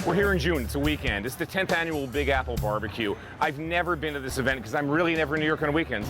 We're here in June, it's a weekend. It's the 10th annual Big Apple Barbecue. I've never been to this event because I'm really never in New York on weekends.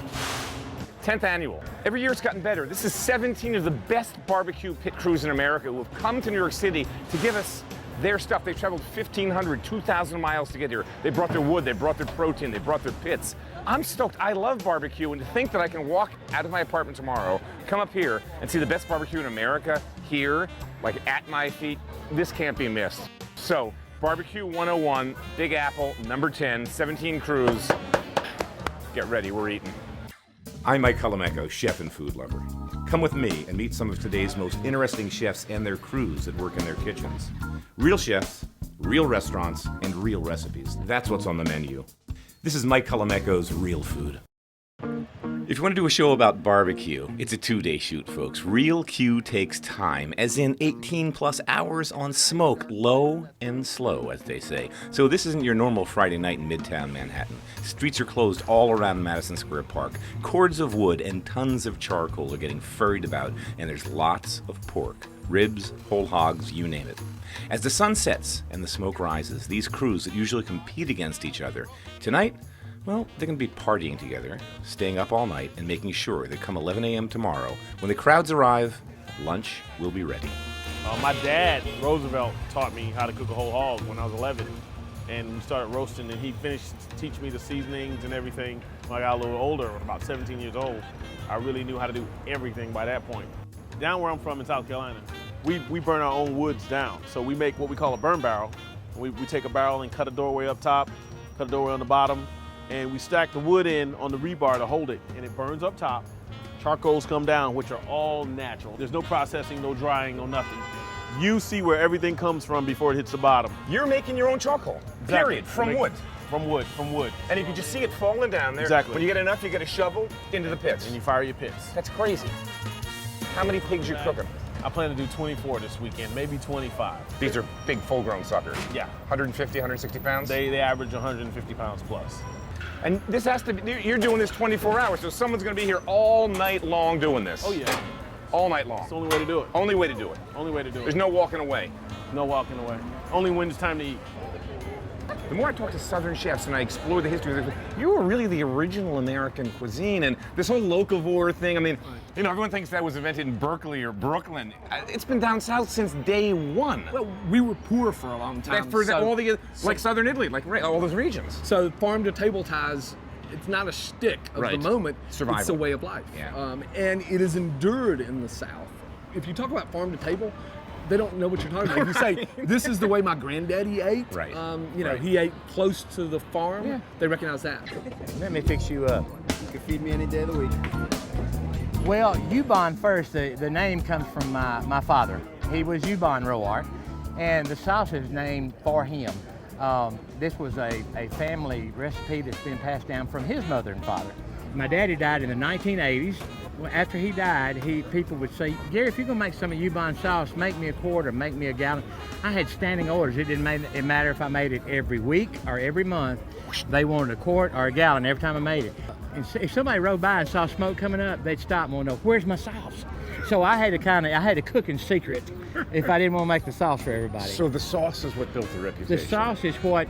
10th annual. Every year it's gotten better. This is 17 of the best barbecue pit crews in America who have come to New York City to give us their stuff. They've traveled 1,500, 2,000 miles to get here. They brought their wood, they brought their protein, they brought their pits. I'm stoked. I love barbecue, and to think that I can walk out of my apartment tomorrow, come up here, and see the best barbecue in America here, like at my feet, this can't be missed. So, Barbecue 101, Big Apple, number 10, 17 crews. Get ready, we're eating. I'm Mike Colameco, chef and food lover. Come with me and meet some of today's most interesting chefs and their crews that work in their kitchens. Real chefs, real restaurants, and real recipes. That's what's on the menu. This is Mike Colameco's Real Food. If you want to do a show about barbecue, it's a 2-day shoot, folks. Real Q takes time, as in 18 plus hours on smoke, low and slow, as they say. So this isn't your normal Friday night in Midtown Manhattan. Streets are closed all around Madison Square Park. Cords of wood and tons of charcoal are getting ferried about, and there's lots of pork. Ribs, whole hogs, you name it. As the sun sets and the smoke rises, these crews that usually compete against each other, tonight, well, they're going to be partying together, staying up all night, and making sure that come 11 a.m. tomorrow, when the crowds arrive, lunch will be ready. My dad, Roosevelt, taught me how to cook a whole hog when I was 11. And we started roasting, and he finished teaching me the seasonings and everything. When I got a little older, about 17 years old, I really knew how to do everything by that point. Down where I'm from in South Carolina, we burn our own woods down. So we make what we call a burn barrel. We take a barrel and cut a doorway up top, cut a doorway on the bottom, and we stack the wood in on the rebar to hold it, and it burns up top. Charcoals come down, which are all natural. There's no processing, no drying, no nothing. You see where everything comes from before it hits the bottom. You're making your own charcoal, Exactly. period, from wood. From wood. And you can just see it falling down there. Exactly. When you get enough, you get a shovel into the pits. And you fire your pits. That's crazy. How many pigs you cooking? I plan to do 24 this weekend, maybe 25. These are big full-grown suckers. Yeah. 150, 160 pounds? They average 150 pounds plus. And this has to be, you're doing this 24 hours, so someone's going to be here all night long doing this. Oh, yeah. All night long. It's the only way to do it. Only way to do it. Only way to do it. There's no walking away. No walking away. Only when it's time to eat. The more I talk to Southern chefs and I explore the history, you were really the original American cuisine, and this whole locavore thing, I mean, you know, everyone thinks that was invented in Berkeley or Brooklyn. It's been down south since day one. Well, we were poor for a long time. Like Southern Italy, like all those regions. So farm to table ties, it's not a shtick of the moment. Survival. It's a way of life. Yeah. And it is endured in the South. If you talk about farm to table, they don't know what you're talking about. If you say, this is the way my granddaddy ate, right. He ate close to the farm, yeah. They recognize that. Let me fix you up. You can feed me any day of the week. Well, Ubon first, the name comes from my father. He was Ubon Roark, and the sauce is named for him. This was a family recipe that's been passed down from his mother and father. My daddy died in the 1980s. After he died, people would say, Gary, if you're gonna make some of Ubon sauce, make me a quart or make me a gallon. I had standing orders. It didn't matter if I made it every week or every month. They wanted a quart or a gallon every time I made it. And if somebody rode by and saw smoke coming up, they'd stop and want to know, where's my sauce? So I had to cook in secret if I didn't want to make the sauce for everybody. So the sauce is what built the reputation. The sauce is what,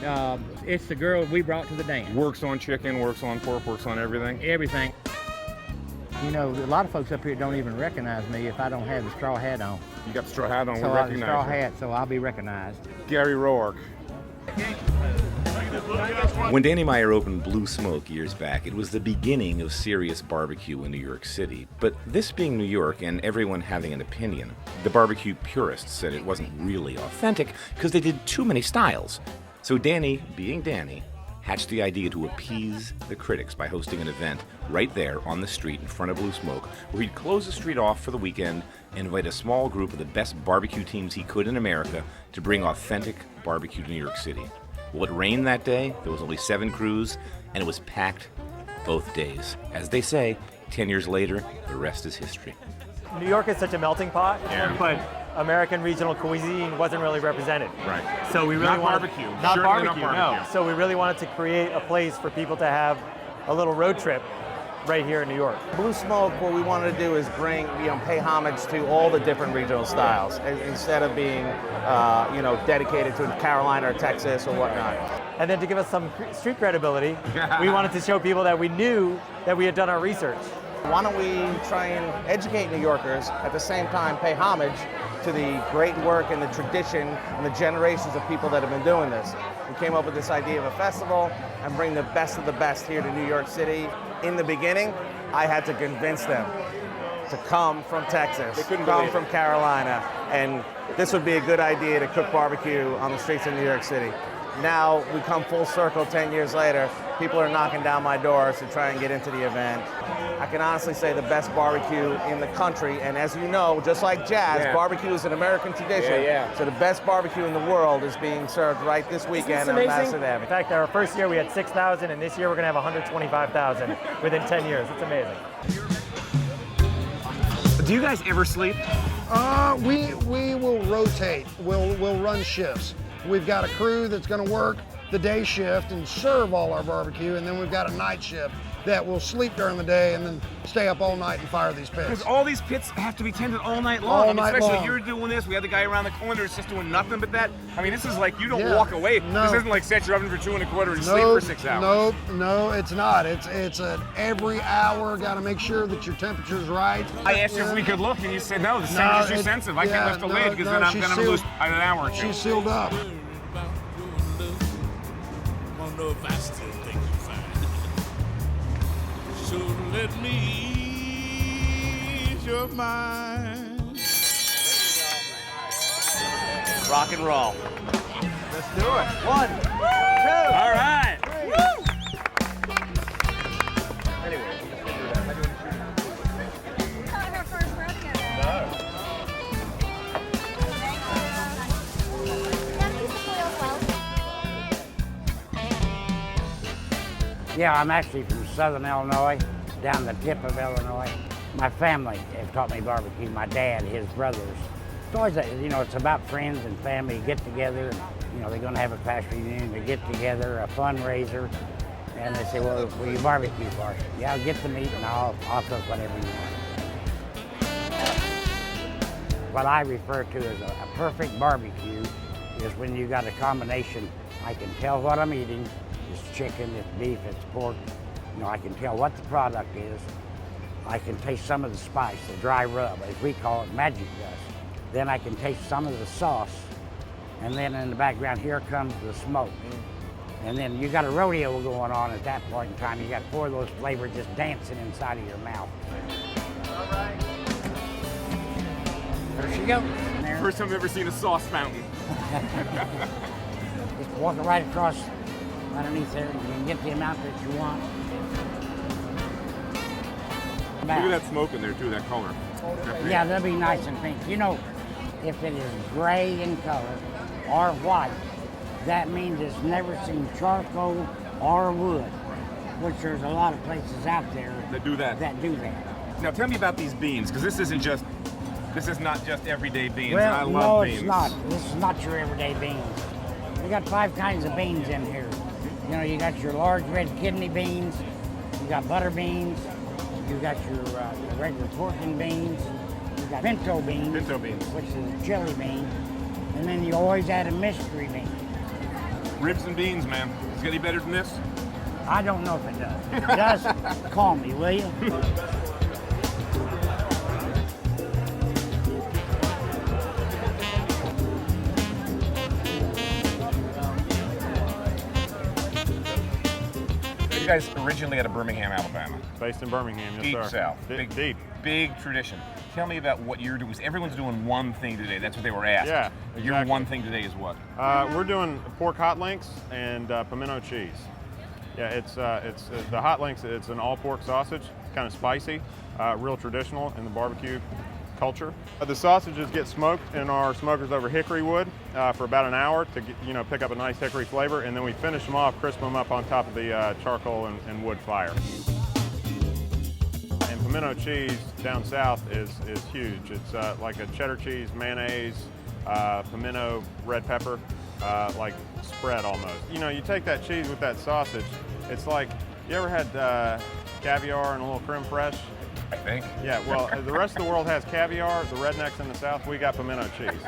it's the girl we brought to the dance. Works on chicken, works on pork, works on everything? Everything. You know, a lot of folks up here don't even recognize me if I don't have the straw hat on. You got the straw hat on, So we I have the recognize straw you. hat, so I'll be recognized. Gary Roark. When Danny Meyer opened Blue Smoke years back, it was the beginning of serious barbecue in New York City. But this being New York and everyone having an opinion, the barbecue purists said it wasn't really authentic because they did too many styles. So Danny, being Danny, hatched the idea to appease the critics by hosting an event right there on the street in front of Blue Smoke, where he'd close the street off for the weekend and invite a small group of the best barbecue teams he could in America to bring authentic barbecue to New York City. Well, it rained that day, there was only 7 crews, and it was packed both days. As they say, 10 years later, the rest is history. New York is such a melting pot, Yeah. but American regional cuisine wasn't really represented. Right. So we really Not wanted, barbecue. Not Certainly barbecue, not no. barbecue. So we really wanted to create a place for people to have a little road trip right here in New York. Blue Smoke, what we wanted to do is bring, pay homage to all the different regional styles instead of being, dedicated to Carolina or Texas or whatnot. And then to give us some street credibility, we wanted to show people that we knew that we had done our research. Why don't we try and educate New Yorkers, at the same time pay homage to the great work and the tradition and the generations of people that have been doing this. We came up with this idea of a festival and bring the best of the best here to New York City. In the beginning, I had to convince them to come from Texas, come from Carolina, and this would be a good idea to cook barbecue on the streets of New York City. Now we come full circle 10 years later, people are knocking down my doors to try and get into the event. I can honestly say the best barbecue in the country, and as you know, just like jazz, barbecue is an American tradition, so the best barbecue in the world is being served right this weekend on Madison Avenue. In fact, our first year we had 6,000, and this year we're going to have 125,000 within 10 years. It's amazing. Do you guys ever sleep? We will rotate. We'll run shifts. We've got a crew that's going to work the day shift and serve all our barbecue, and then we've got a night shift that will sleep during the day and then stay up all night and fire these pits. Because all these pits have to be tended all night long. All night especially long. You're doing this. We had the guy around the corner that's just doing nothing but that. I mean, this is like you don't walk away. No. This isn't like set your oven for 2 1/4 and sleep for 6 hours. No, it's not. It's an every hour. Got to make sure that your temperature's right. I asked you if we could look, and you said no. The temperature's too sensitive. I can't lift the lid because then I'm going to lose an hour or two. She's sealed up. So let me ease your mind. Rock and roll. Let's do it. 1, 2. All right. Yeah, I'm actually from Southern Illinois, down the tip of Illinois. My family have taught me barbecue. My dad, his brothers. It's always, it's about friends and family get together. And, they're going to have a pastor reunion. They get together, a fundraiser, and they say, "Well, will you barbecue for us?" Yeah, I'll get the meat and I'll cook whatever you want. What I refer to as a perfect barbecue is when you got a combination. I can tell what I'm eating. It's chicken, it's beef, it's pork. I can tell what the product is. I can taste some of the spice, the dry rub, as we call it, magic dust. Then I can taste some of the sauce. And then in the background, here comes the smoke. And then you got a rodeo going on at that point in time. You got 4 of those flavors just dancing inside of your mouth. All right. There she goes. First time I've ever seen a sauce fountain. Just walk right across underneath there, and you can get the amount that you want. Look at that smoke in there too, that color. Yeah, they'll be nice and pink. If it is gray in color or white, that means it's never seen charcoal or wood, which there's a lot of places out there that do that. Now tell me about these beans, because this is not just everyday beans. Well, I love beans. No, it's not. This is not your everyday beans. We got 5 kinds of beans in here. You got your large red kidney beans, you got butter beans, you got your regular pork and beans, you got pinto beans, which is a chili bean, and then you always add a mystery bean. Ribs and beans, man. Does it get any better than this? I don't know if it does. If it does, call me, will you? You guys originally out of Birmingham, Alabama. Based in Birmingham, yes, Deep sir. South. Big tradition. Tell me about what you're doing. Everyone's doing one thing today. That's what they were asked. Yeah, Your exactly. one thing today is what? We're doing pork hot links and pimento cheese. Yeah, it's the hot links. It's an all pork sausage, kind of spicy, real traditional in the barbecue culture. The sausages get smoked in our smokers over hickory wood for about an hour to get, pick up a nice hickory flavor, and then we finish them off, crisp them up on top of the charcoal and wood fire. And pimento cheese down south is huge. It's like a cheddar cheese, mayonnaise, pimento, red pepper, like spread almost. You take that cheese with that sausage. It's like, you ever had caviar and a little creme fraiche. I think. Yeah, well, the rest of the world has caviar. The rednecks in the South, we got pimento cheese.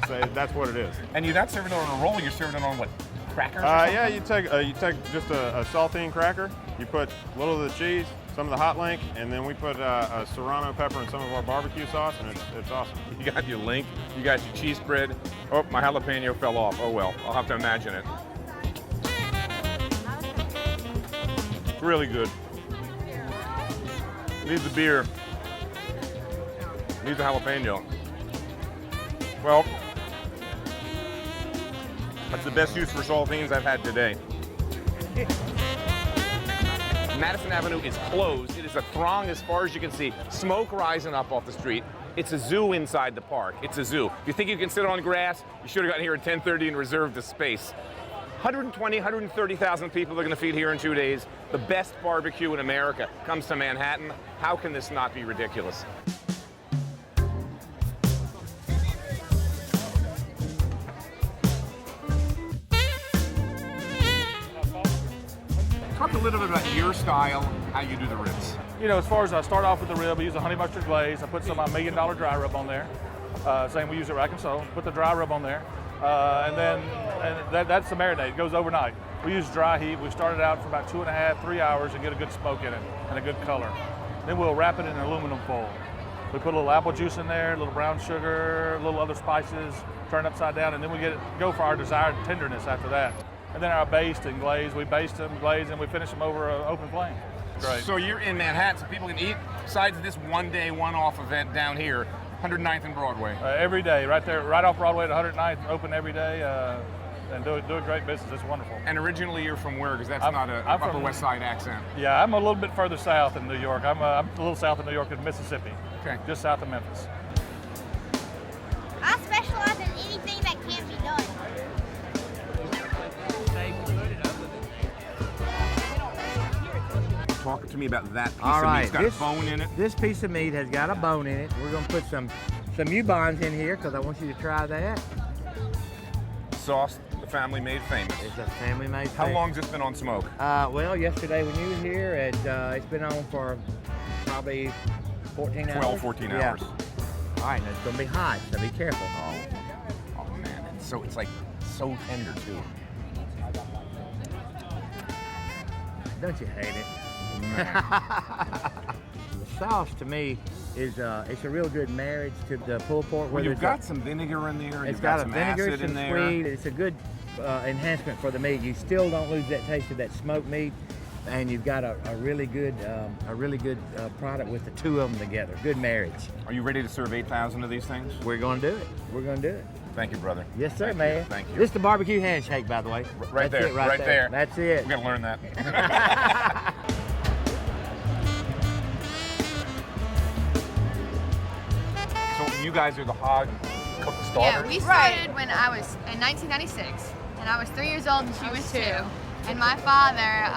That's what it is. And you're not serving it on a roll, you're serving it on what, crackers or something? Yeah, you take just a saltine cracker, you put a little of the cheese, some of the hot link, and then we put a serrano pepper and some of our barbecue sauce, and it's awesome. You got your link, you got your cheese spread. Oh, my jalapeno fell off. Oh well, I'll have to imagine it. It's really good. Needs the beer. Needs the jalapeno. Well, that's the best use for saltines I've had today. Madison Avenue is closed. It is a throng as far as you can see. Smoke rising up off the street. It's a zoo inside the park. It's a zoo. If you think you can sit on grass, you should have gotten here at 10:30 and reserved the space. 120, 130,000 people are going to feed here in 2 days. The best barbecue in America comes to Manhattan. How can this not be ridiculous? Talk a little bit about your style, how you do the ribs. You know, as far as I start off with the rib, I use a honey mustard glaze. I put some of my $1 Million dry rub on there. Same we use at Rack and Soul. Put the dry rub on there. That's the marinade. It goes overnight. We use dry heat. We start it out for about 2.5, 3 hours and get a good smoke in it and a good color. Then we'll wrap it in an aluminum foil. We put a little apple juice in there, a little brown sugar, a little other spices, turn it upside down, and then we go for our desired tenderness after that. And then our baste and glaze, we baste them, glaze, and we finish them over an open flame. Great. So you're in Manhattan, so people can eat, besides this one-day, one-off event down here, 109th and Broadway. Every day, right there, right off Broadway to 109th, open every day, and do a great business. It's wonderful. And originally you're from where? Because that's not an Upper West Side accent. Yeah, I'm a little bit further south in New York. I'm a little south of New York in Mississippi. Okay. Just south of Memphis. I specialize in anything that can't be done. Talk to me about that piece All right, of meat. It's got a bone in it. This piece of meat has got a bone in it. We're gonna put some Ubons in here because I want you to try that. Sauce the family made famous. It's a family made. How long's this been on smoke? Well, yesterday when you were here, it's been on for probably 14 hours. 12, 14 hours. All right, now it's gonna be hot, so be careful. Oh man, it's like so tender too. Don't you hate it? The sauce to me is it's a real good marriage to the pulled pork. Well, you've got some vinegar in there. It's You've got some vinegar, acid some in there. sweet. It's a good enhancement for the meat. You still don't lose that taste of that smoked meat, and you've got a really good product with the two of them together. Good marriage. Are you ready to serve 8,000 of these things? We're gonna do it. We're gonna do it. Thank you, brother. Yes, sir, man. Thank you. This is the barbecue handshake, by the way. Right That's there. it, Right there. That's it. We gotta learn that. So you guys are the hog cook's daughter? Yeah, we started when I was in 1996, and I was 3 years old and she was 2. And my father,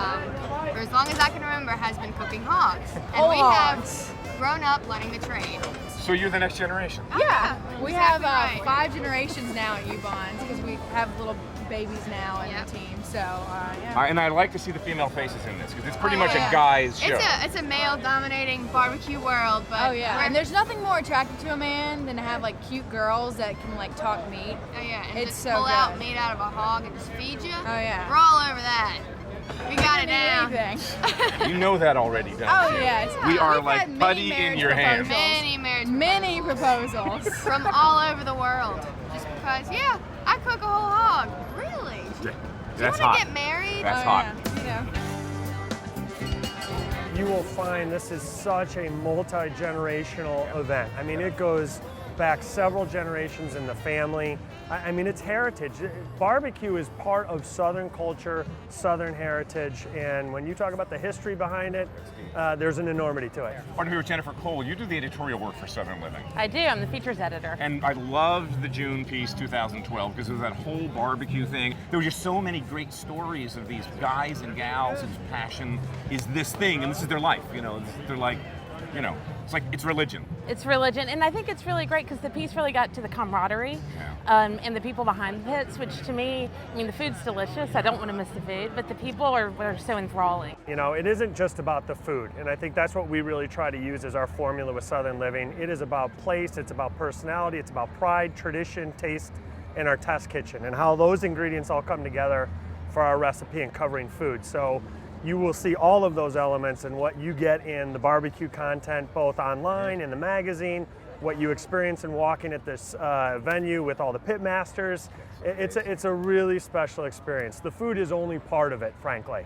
for as long as I can remember, has been cooking hogs. And we have grown up learning the trade. So you're the next generation? Yeah, we have Exactly right. 5 generations now at Ubon's because we have little babies now in the team. So yeah. And I like to see the female faces in this because it's pretty Oh, much yeah. a guy's show. It's a male-dominating barbecue world, but Oh yeah, and there's nothing more attractive to a man than to have like cute girls that can like talk meat. Oh yeah, and it's just so pull good. out meat out of a hog and just feed you. Oh yeah, We're all over that. We got it down. You know that already, don't Oh you? yeah, We are we've like had many putty in marriage your hand. proposals. Many proposals from all over the world. Just because, yeah, I cook a whole hog. Really? Yeah, Do that's you want hot. to get married? That's hot. Yeah. You will find this is such a multi-generational event. I mean, it goes back several generations in the family. I mean, it's heritage. Barbecue is part of Southern culture, Southern heritage, and when you talk about the history behind it, there's an enormity to it. Pardon me, with Jennifer Cole, you do the editorial work for Southern Living. I do, I'm the features editor. And I loved the June piece 2012 because it was that whole barbecue thing. There were just so many great stories of these guys and gals whose passion is this thing and this is their life. You know, they're like you know, it's religion. It's religion, and I think it's really great because the piece really got to the camaraderie and the people behind the pits, which to me, I mean, the food's delicious. I don't want to miss the food, but the people are so enthralling. You know, it isn't just about the food, and I think that's what we really try to use as our formula with Southern Living. It is about place, it's about personality, it's about pride, tradition, taste, and our test kitchen, and how those ingredients all come together for our recipe and covering food. So you will see all of those elements and what you get in the barbecue content, both online, in the magazine, what you experience in walking at this venue with all the pitmasters. It's a really special experience. The food is only part of it, frankly.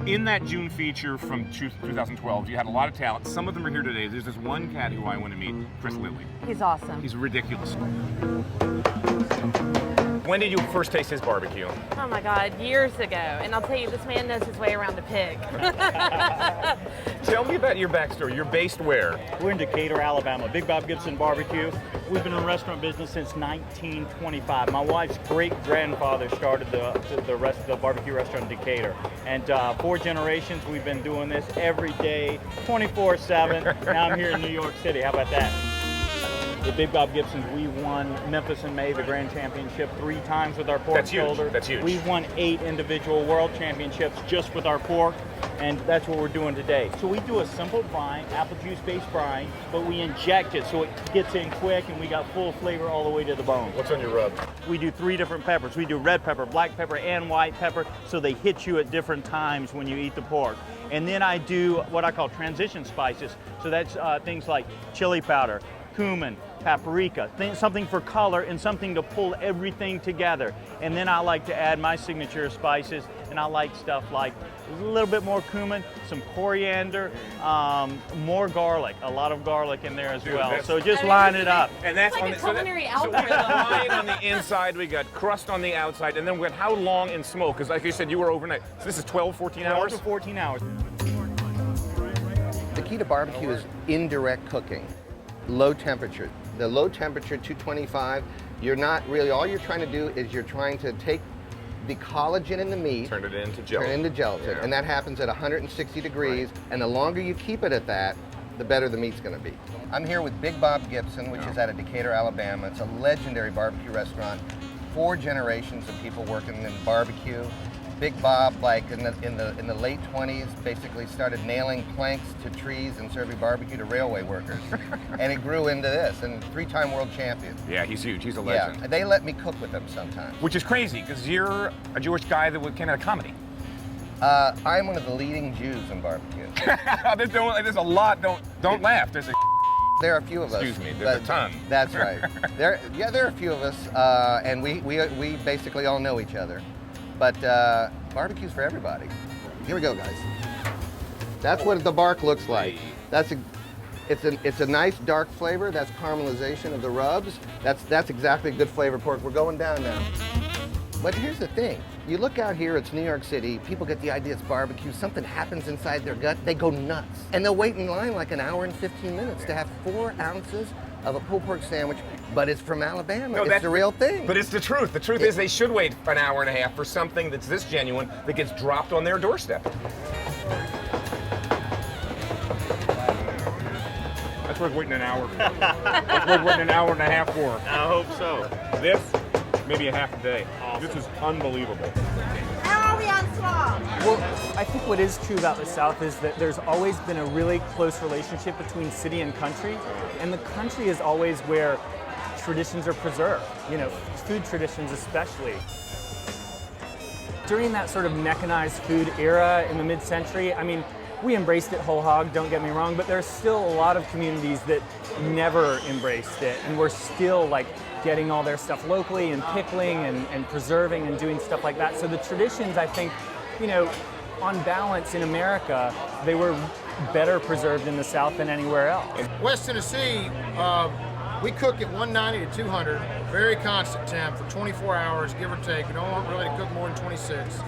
In that June feature from 2012, you had a lot of talent. Some of them are here today. There's this one cat who I want to meet, Chris Lilly. He's awesome. He's ridiculous. When did you first taste his barbecue? Oh my God, years ago. And I'll tell you, this man knows his way around a pig. Tell me about your backstory. You're based where? We're in Decatur, Alabama. Big Bob Gibson Barbecue. We've been in the restaurant business since 1925. My wife's great-grandfather started the barbecue restaurant in Decatur. And 4 generations, we've been doing this every day, 24/7. Now I'm here in New York City. How about that? The Big Bob Gibsons, we won Memphis in May, the Grand Championship, 3 times with our pork shoulder. That's huge. We've won 8 individual world championships just with our pork, and that's what we're doing today. So we do a simple brine, apple juice-based brine, but we inject it so it gets in quick, and we got full flavor all the way to the bone. What's on your rub? We do 3 different peppers. We do red pepper, black pepper, and white pepper, so they hit you at different times when you eat the pork. And then I do what I call transition spices. So that's things like chili powder, cumin, paprika, something for color and something to pull everything together. And then I like to add my signature spices, and I like stuff like a little bit more cumin, some coriander, more garlic, a lot of garlic in there as well. So just line it up. And that's like on a the culinary so we got lion on the inside, we got crust on the outside, and then we got how long in smoke? Because like you said, you were overnight. So this is 12, 14 hours? 12 to 14 hours. The key to barbecue is indirect cooking, low temperature. The low temperature, 225, you're not really, all you're trying to do is you're trying to take the collagen in the meat, turn it into gelatin. Turn it into gelatin, Yeah. and that happens at 160 degrees, and the longer you keep it at that, the better the meat's gonna be. I'm here with Big Bob Gibson, which is out of Decatur, Alabama. It's a legendary barbecue restaurant. 4 generations of people working in barbecue. Big Bob, like in the late 20s, basically started nailing planks to trees and serving barbecue to railway workers. And it grew into this, and 3-time world champion. Yeah, he's huge. He's a legend. Yeah, they let me cook with them sometimes. Which is crazy, because you're a Jewish guy that came out of comedy. I'm one of the leading Jews in barbecue. There's a lot. Don't laugh. There's a. There are a few of us. Excuse me. There's a ton. That's right. There are a few of us, and we basically all know each other. But barbecue's for everybody. Here we go, guys. That's what the bark looks like. It's a nice dark flavor. That's caramelization of the rubs. That's exactly good flavor pork. We're going down now. But here's the thing. You look out here, it's New York City, people get the idea it's barbecue, something happens inside their gut, they go nuts. And they'll wait in line like an hour and 15 minutes to have 4 ounces of a pulled pork sandwich, but it's from Alabama. No, it's the real thing. But it's the truth. The truth is they should wait an hour and a half for something that's this genuine that gets dropped on their doorstep. That's worth waiting an hour for. That's worth waiting an hour and a half for. I hope so. This, maybe a half a day. Awesome. This is unbelievable. How are we on swab? Well, I think what is true about the South is that there's always been a really close relationship between city and country, and the country is always where traditions are preserved, you know, food traditions especially. During that sort of mechanized food era in the mid-century, I mean, we embraced it whole hog, don't get me wrong, but there's still a lot of communities that never embraced it, and we're still like getting all their stuff locally and pickling and preserving and doing stuff like that. So the traditions, I think, you know, on balance in America, they were better preserved in the South than anywhere else. West Tennessee, we cook at 190 to 200, very constant temp for 24 hours, give or take. We don't want really to cook more than 26.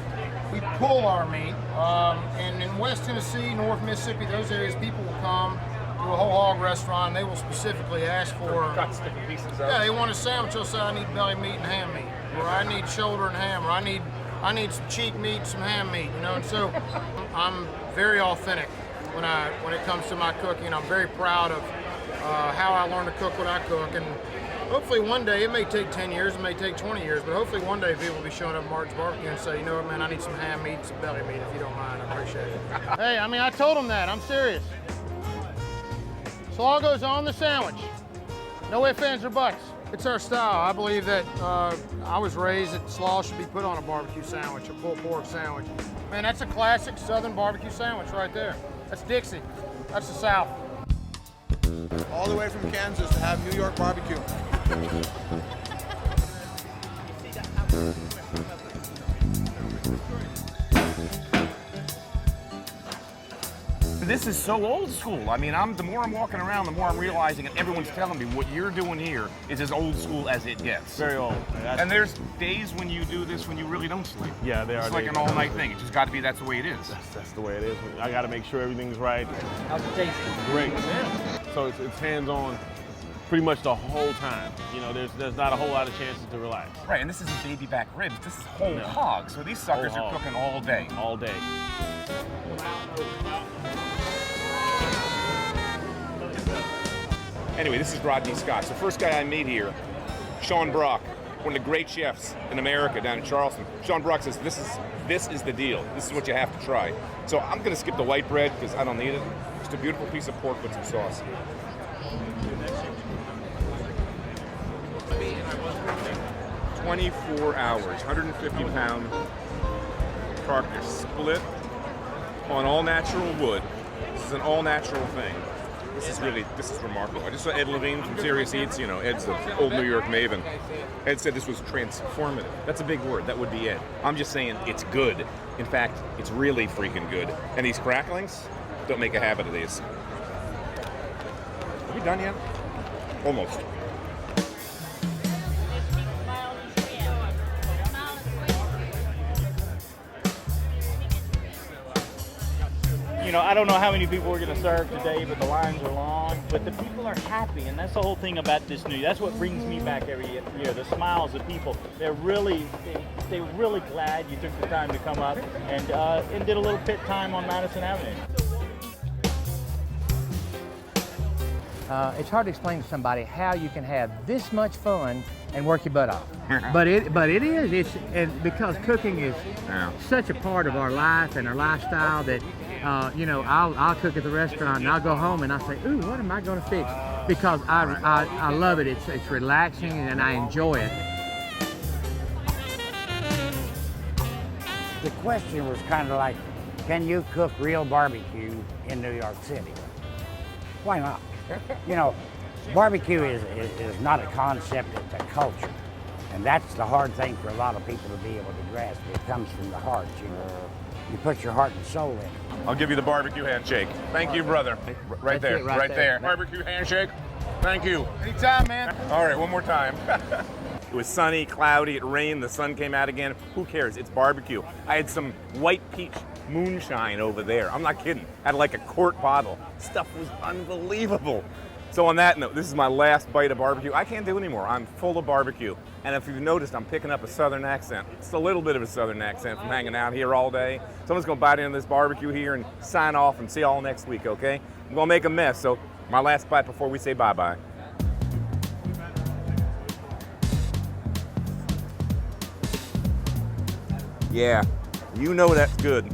We pull our meat, and in West Tennessee, North Mississippi, those areas, people will come to a whole hog restaurant, and they will specifically ask for cuts, different pieces of. Yeah, they want a sandwich. They'll say, I need belly meat and ham meat, or I need shoulder and ham, or I need some cheek meat, some ham meat, you know. And so I'm very authentic when it comes to my cooking. I'm very proud of how I learned to cook what I cook, and hopefully one day, it may take 10 years, it may take 20 years, but hopefully one day people will be showing up at Martin's Barbecue and say, you know what, man, I need some ham meat, some belly meat, if you don't mind. I appreciate it. Hey, I mean, I told them that. I'm serious. Slaw goes on the sandwich. No ifs, ands, or buts. It's our style. I believe that I was raised that slaw should be put on a barbecue sandwich, a pulled pork sandwich. Man, that's a classic Southern barbecue sandwich right there. That's Dixie. That's the South. All the way from Kansas to have New York barbecue. This is so old school. I mean, the more I'm walking around, the more I'm realizing, and everyone's telling me what you're doing here is as old school as it gets. Very old. And there's days when you do this when you really don't sleep. Yeah, there are. It's like an all-night thing. It just got to be that's the way it is. That's the way it is. I got to make sure everything's right. How's it taste? Great. So it's hands-on pretty much the whole time. You know, there's not a whole lot of chances to relax. Right, and this isn't baby back ribs. This is whole hog. So these suckers are cooking all day. All day. Anyway, this is Rodney Scott. So first guy I meet here, Sean Brock, one of the great chefs in America down in Charleston. Sean Brock says, this is the deal. This is what you have to try. So I'm gonna skip the white bread because I don't need it. Just a beautiful piece of pork with some sauce. 24 hours, 150-pound carcass split on all natural wood. This is an all natural thing. This is remarkable. I just saw Ed Levine from Serious Eats. You know, Ed's the old New York maven. Ed said this was transformative. That's a big word. That would be Ed. I'm just saying it's good. In fact, it's really freaking good. And these cracklings, don't make a habit of these. Are we done yet? Almost. You know, I don't know how many people we're going to serve today, but the lines are long. But the people are happy, and that's the whole thing about this new. That's what brings me back every year. The smiles of people. They're really glad you took the time to come up and did a little pit time on Madison Avenue. It's hard to explain to somebody how you can have this much fun and work your butt off. but it is. And because cooking is such a part of our life and our lifestyle that you know, I'll cook at the restaurant and I'll go home and I'll say, ooh, what am I going to fix? Because I love it. It's relaxing and I enjoy it. The question was kind of like, can you cook real barbecue in New York City? Why not? You know, barbecue is not a concept, it's a culture. And that's the hard thing for a lot of people to be able to grasp. It comes from the heart, you know. You put your heart and soul in it. I'll give you the barbecue handshake. Thank you, brother. Right there, right there. Barbecue handshake. Thank you. Anytime, man. All right, one more time. It was sunny, cloudy, it rained, the sun came out again. Who cares? It's barbecue. I had some white peach moonshine over there. I'm not kidding. I had like a quart bottle. Stuff was unbelievable. So on that note, this is my last bite of barbecue. I can't do anymore. I'm full of barbecue. And if you've noticed, I'm picking up a Southern accent. It's a little bit of a Southern accent from hanging out here all day. So I'm just gonna bite into this barbecue here and sign off and see y'all next week, okay? I'm gonna make a mess, so my last bite before we say bye-bye. Yeah, you know that's good.